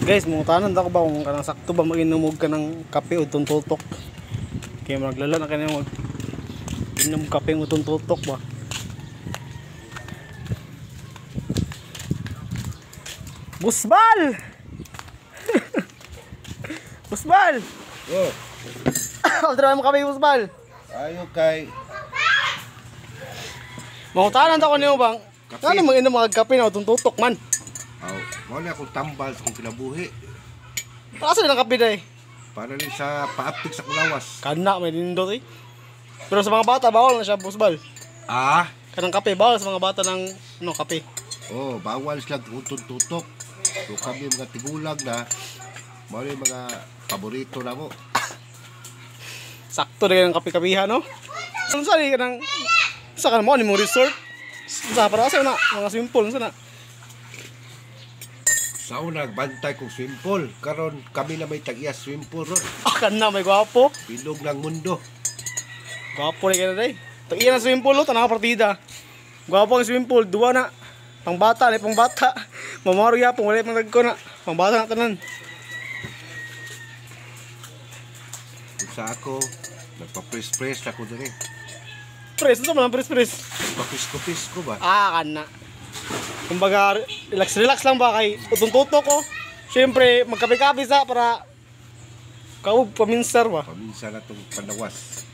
Guys, mungutanan ako ba kung kanang sakto ba mag-inumog ka ng kape o tuntutok. Kaya maglala na kanina mag-inom kape o tuntutok ba. Busbal! Busbal! Oh, Aldra mo kape, Busbal. ayo kay Mungutanan ako niyo bang kape. ano mag-inom mga kape o tuntutok man. Wala akong tambal sa kong kinabuhi. Asa na kape day? Para rin sa paaptik sa kulawas. Kana may nindot eh. Pero sa mga bata bawal na siya, Busbal. Ah? Kanang kape bawal sa mga bata ng kape. Oh, bawal sila tutok. So kami mga tigulang na mali mga paborito na mo. Sakto na yung kape-kapihan, no? Ano saan ka ng... Sa ka mo, ni mo resort? Sa para sa na, mga swimming pool, saan na? Sa una, nagbantay kong swimming pool. Karon kami na may tag-iya swimming pool ron. Akan na, may gwapo. Bilog ng mundo. Gwapo na kayo na day. Tag-iya na swimming pool, tanang partida. Gwapo ang swimming pool, duwa na. Pangbata, na pangbata. Mamarya, pang wala pang nagko na. Pangbata na tanan. Sa ako, nagpa-press ako din eh. Pres, ano sa mga pres? Nagpa-pisko ko ba? Kan na. Kumbaga, relax lang ba kay utong-tutok ko. Siyempre, magkape-kape sa para kaog paminsar ba. Paminsan na itong panawas.